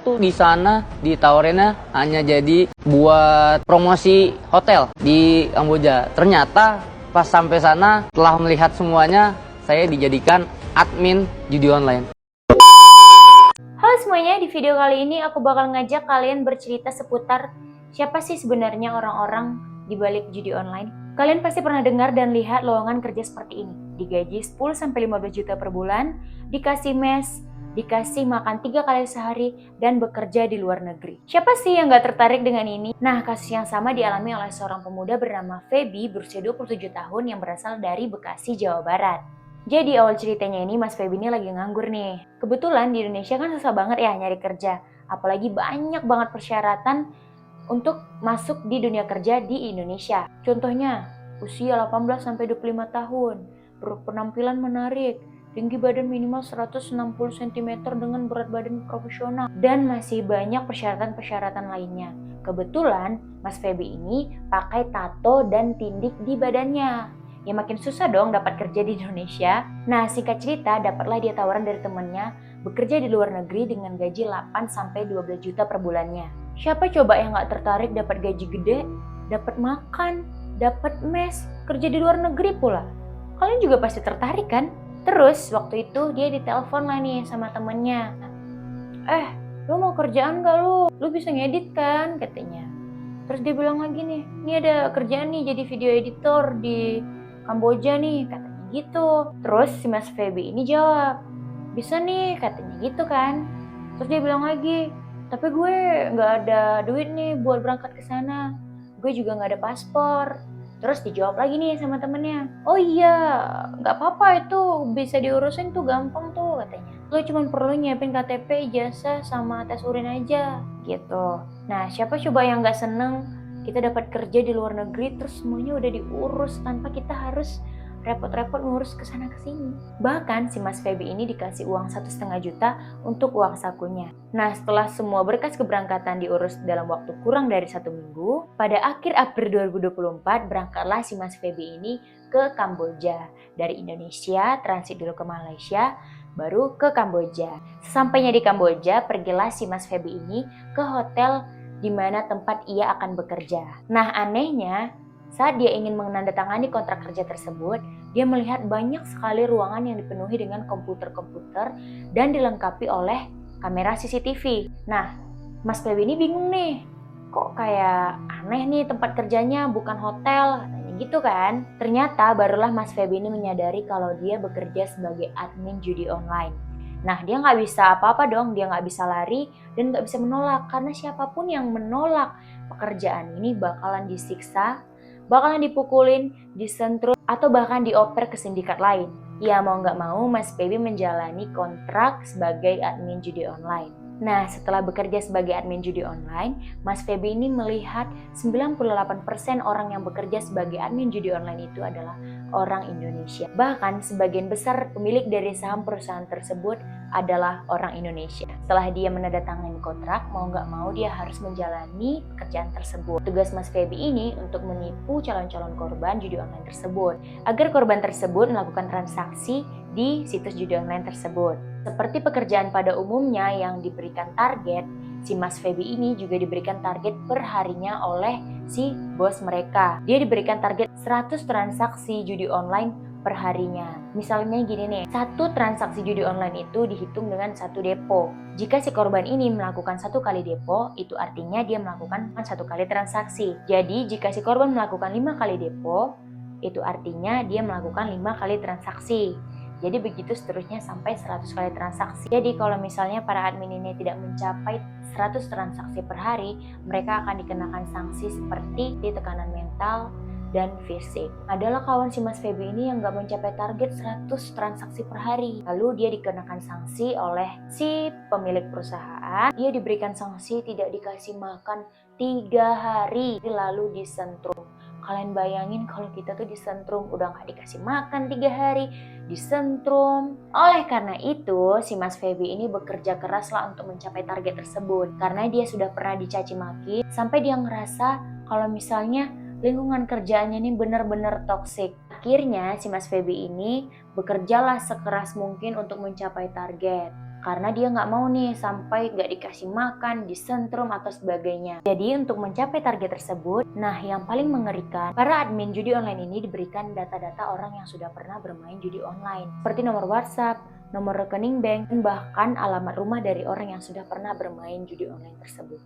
Tuh di sana ditawarinnya hanya jadi buat promosi hotel di Kamboja. Ternyata pas sampai sana setelah melihat semuanya, saya dijadikan admin judi online. Halo semuanya, di video kali ini aku bakal ngajak kalian bercerita seputar siapa sih sebenarnya orang-orang di balik judi online. Kalian pasti pernah dengar dan lihat lowongan kerja seperti ini. Digaji 10-15 juta per bulan, dikasih mes, dikasih makan 3 kali sehari, dan bekerja di luar negeri. Siapa sih yang gak tertarik dengan ini? Nah, kasus yang sama dialami oleh seorang pemuda bernama Feby berusia 27 tahun yang berasal dari Bekasi, Jawa Barat. Jadi awal ceritanya ini Mas Feby ini lagi nganggur nih. Kebetulan di Indonesia kan susah banget ya nyari kerja. Apalagi banyak banget persyaratan untuk masuk di dunia kerja di Indonesia. Contohnya, usia 18-25 tahun, berpenampilan menarik, tinggi badan minimal 160 cm dengan berat badan profesional, dan masih banyak persyaratan-persyaratan lainnya. Kebetulan Mas Feby ini pakai tato dan tindik di badannya. Ya makin susah dong dapat kerja di Indonesia. Nah, singkat cerita, dapatlah dia tawaran dari temennya bekerja di luar negeri dengan gaji 8-12 juta per bulannya. Siapa coba yang gak tertarik dapat gaji gede, dapat makan, dapat mes, kerja di luar negeri pula? Kalian juga pasti tertarik kan? Terus waktu itu dia ditelepon lah nih sama temennya. Lu mau kerjaan gak lu? Lu bisa ngedit kan? Katanya. Terus dia bilang lagi nih, ini ada kerjaan nih jadi video editor di Kamboja nih, katanya gitu. Terus si Mas Feby ini jawab, bisa nih, katanya gitu kan. Terus dia bilang lagi, tapi gue nggak ada duit nih buat berangkat ke sana. Gue juga nggak ada paspor. Terus dijawab lagi nih sama temennya, oh iya, nggak apa-apa itu bisa diurusin tuh, gampang tuh katanya. Lo cuma perlu nyiapin KTP, ijazah, sama tes urin aja gitu. Nah, siapa coba yang nggak seneng kita dapat kerja di luar negeri terus semuanya udah diurus tanpa kita harus repot-repot ngurus kesana kesini. Bahkan si Mas Feby ini dikasih uang 1,5 juta untuk uang sakunya. Nah, setelah semua berkas keberangkatan diurus dalam waktu kurang dari 1 minggu, pada akhir April 2024 berangkatlah si Mas Feby ini ke Kamboja. Dari Indonesia transit dulu ke Malaysia, baru ke Kamboja. Sesampainya di Kamboja, pergilah si Mas Feby ini ke hotel di mana tempat ia akan bekerja. Nah, anehnya, saat dia ingin menandatangani kontrak kerja tersebut, dia melihat banyak sekali ruangan yang dipenuhi dengan komputer-komputer dan dilengkapi oleh kamera CCTV. Nah, Mas Feby ini bingung nih, kok kayak aneh nih tempat kerjanya, bukan hotel, katanya gitu kan. Ternyata barulah Mas Feby ini menyadari kalau dia bekerja sebagai admin judi online. Nah, dia nggak bisa apa-apa dong, dia nggak bisa lari dan nggak bisa menolak, karena siapapun yang menolak pekerjaan ini bakalan disiksa, bakalan dipukulin, disentrum, atau bahkan dioper ke sindikat lain. Ya mau nggak mau, Mas Feby menjalani kontrak sebagai admin judi online. Nah, setelah bekerja sebagai admin judi online, Mas Feby ini melihat 98% orang yang bekerja sebagai admin judi online itu adalah orang Indonesia. Bahkan sebagian besar pemilik dari saham perusahaan tersebut adalah orang Indonesia. Setelah dia menandatangani kontrak, mau nggak mau dia harus menjalani pekerjaan tersebut. Tugas Mas Feby ini untuk menipu calon-calon korban judi online tersebut, agar korban tersebut melakukan transaksi di situs judi online tersebut. Seperti pekerjaan pada umumnya yang diberikan target, si Mas Feby ini juga diberikan target per harinya oleh si bos mereka. Dia diberikan target 100 transaksi judi online per harinya. Misalnya gini nih, satu transaksi judi online itu dihitung dengan 1 depo. Jika si korban ini melakukan 1 kali depo, itu artinya dia melakukan 1 kali transaksi. Jadi jika si korban melakukan 5 kali depo, itu artinya dia melakukan 5 kali transaksi. Jadi begitu seterusnya sampai 100 kali transaksi. Jadi kalau misalnya para admin ini tidak mencapai 100 transaksi per hari, mereka akan dikenakan sanksi seperti tekanan mental dan fisik. Adalah kawan si Mas Feby ini yang gak mencapai target 100 transaksi per hari. Lalu dia dikenakan sanksi oleh si pemilik perusahaan. Dia diberikan sanksi tidak dikasih makan 3 hari, lalu disentrum. Kalian bayangin kalau kita tuh disentrum, udah gak dikasih makan 3 hari, disentrum. Oleh karena itu, si Mas Feby ini bekerja keras lah untuk mencapai target tersebut. Karena dia sudah pernah dicaci maki, sampai dia ngerasa kalau misalnya lingkungan kerjaannya ini benar-benar toksik. Akhirnya si Mas Feby ini bekerjalah sekeras mungkin untuk mencapai target. karena dia nggak mau nih sampai nggak dikasih makan, disentrum atau sebagainya. Jadi untuk mencapai target tersebut, nah yang paling mengerikan, para admin judi online ini diberikan data-data orang yang sudah pernah bermain judi online, seperti nomor WhatsApp, nomor rekening bank, dan bahkan alamat rumah dari orang yang sudah pernah bermain judi online tersebut.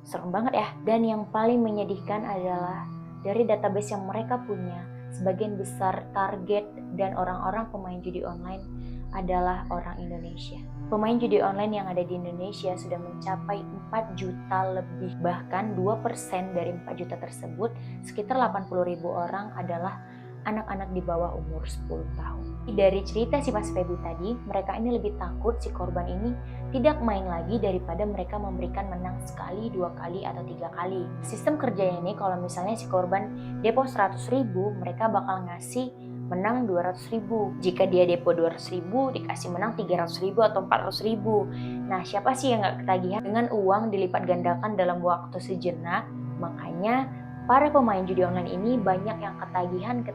Serem banget ya. Dan yang paling menyedihkan adalah dari database yang mereka punya, sebagian besar target dan orang-orang pemain judi online adalah orang Indonesia. Pemain judi online yang ada di Indonesia sudah mencapai 4 juta lebih. Bahkan 2% dari 4 juta tersebut, sekitar 80.000 orang adalah anak-anak di bawah umur 10 tahun. Dari cerita si Mas Feby tadi, mereka ini lebih takut si korban ini tidak main lagi daripada mereka memberikan menang sekali, 2 kali, atau 3 kali. Sistem kerjanya ini kalau misalnya si korban depo 100.000, mereka bakal ngasih menang 200.000. Jika dia depo 200.000, dikasih menang 300.000 atau 400.000. Nah, siapa sih yang gak ketagihan dengan uang dilipat gandakan dalam waktu sejenak? Makanya para pemain judi online ini banyak yang ketagihan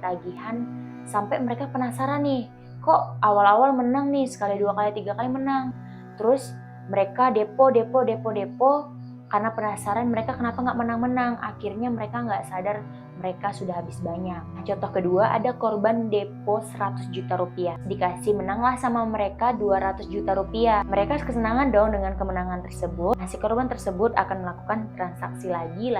sampai mereka penasaran nih, kok awal-awal menang nih, sekali, 2 kali, 3 kali menang. Terus mereka depo karena penasaran mereka kenapa nggak menang-menang. Akhirnya mereka nggak sadar mereka sudah habis banyak. Nah, contoh kedua, ada korban depo 100 juta rupiah. Dikasih menanglah sama mereka 200 juta rupiah. Mereka kesenangan dong dengan kemenangan tersebut. Nah, si korban tersebut akan melakukan transaksi lagi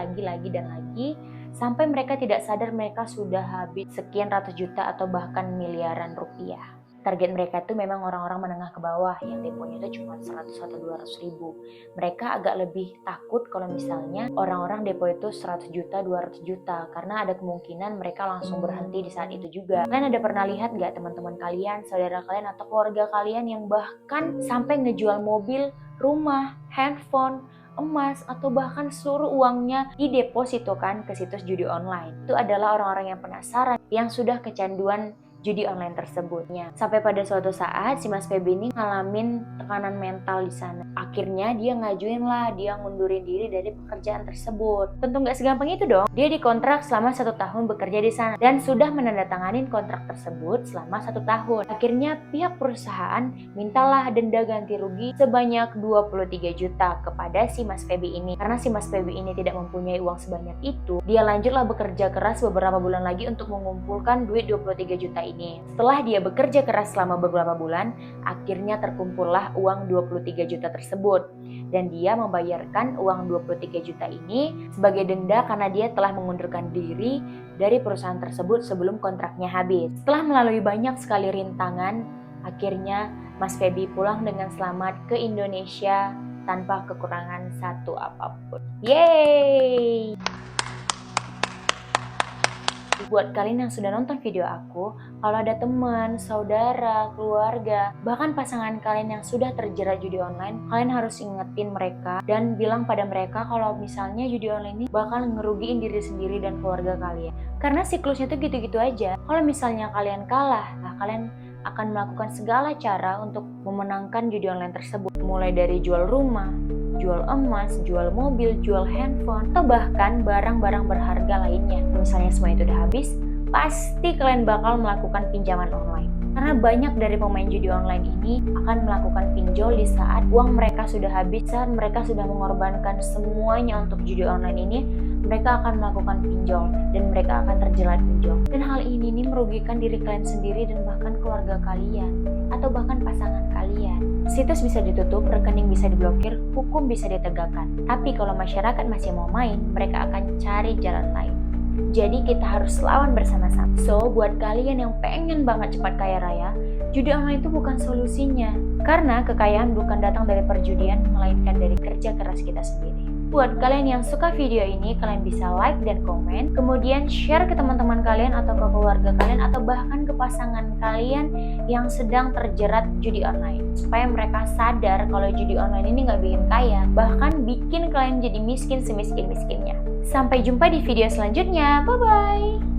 dan lagi sampai mereka tidak sadar mereka sudah habis sekian ratus juta atau bahkan miliaran rupiah. Target mereka itu memang orang-orang menengah ke bawah yang deponya itu cuma 100 atau 200 ribu. Mereka agak lebih takut kalau misalnya orang-orang depo itu 100 juta, 200 juta, karena ada kemungkinan mereka langsung berhenti di saat itu juga. Kalian ada pernah lihat nggak teman-teman kalian, saudara kalian, atau keluarga kalian yang bahkan sampai ngejual mobil, rumah, handphone, emas, atau bahkan seluruh uangnya didepositokan ke situs judi online? Itu adalah orang-orang yang penasaran, yang sudah kecanduan judi online tersebutnya. Sampai pada suatu saat si Mas Feby ini ngalamin tekanan mental di sana. Akhirnya dia ngundurin diri dari pekerjaan tersebut. Tentu nggak segampang itu dong. Dia dikontrak selama 1 tahun bekerja di sana dan sudah menandatangani kontrak tersebut selama 1 tahun. Akhirnya pihak perusahaan mintalah denda ganti rugi sebanyak 23 juta kepada si Mas Feby ini. Karena si Mas Feby ini tidak mempunyai uang sebanyak itu, dia lanjutlah bekerja keras beberapa bulan lagi untuk mengumpulkan duit 23 juta ini. Setelah dia bekerja keras selama beberapa bulan, akhirnya terkumpullah uang 23 juta tersebut. Dan dia membayarkan uang 23 juta ini sebagai denda karena dia telah mengundurkan diri dari perusahaan tersebut sebelum kontraknya habis. Setelah melalui banyak sekali rintangan, akhirnya Mas Feby pulang dengan selamat ke Indonesia tanpa kekurangan satu apapun. Yeay! Buat kalian yang sudah nonton video aku, kalau ada teman, saudara, keluarga, bahkan pasangan kalian yang sudah terjerat judi online, kalian harus ingetin mereka dan bilang pada mereka kalau misalnya judi online ini bakal ngerugiin diri sendiri dan keluarga kalian. Karena siklusnya tuh gitu-gitu aja. Kalau misalnya kalian kalah, kalian akan melakukan segala cara untuk memenangkan judi online tersebut. Mulai dari jual rumah, jual emas, jual mobil, jual handphone, atau bahkan barang-barang berharga lainnya. Misalnya semua itu udah habis, pasti kalian bakal melakukan pinjaman online. Karena banyak dari pemain judi online ini akan melakukan pinjol di saat uang mereka sudah habis, saat mereka sudah mengorbankan semuanya untuk judi online ini, mereka akan melakukan pinjol dan mereka akan terjerat pinjol. Dan hal ini merugikan diri kalian sendiri dan bahkan keluarga kalian atau bahkan pasangan kalian. Situs bisa ditutup, rekening bisa diblokir, hukum bisa ditegakkan. Tapi kalau masyarakat masih mau main, mereka akan cari jalan lain. Jadi kita harus lawan bersama-sama. So, buat kalian yang pengen banget cepat kaya raya, judi online itu bukan solusinya. Karena kekayaan bukan datang dari perjudian, melainkan dari kerja keras kita sendiri. Buat kalian yang suka video ini, kalian bisa like dan komen, kemudian share ke teman-teman kalian atau ke keluarga kalian atau bahkan ke pasangan kalian yang sedang terjerat judi online. Supaya mereka sadar kalau judi online ini nggak bikin kaya, bahkan bikin kalian jadi miskin semiskin-miskinnya. Sampai jumpa di video selanjutnya, bye-bye!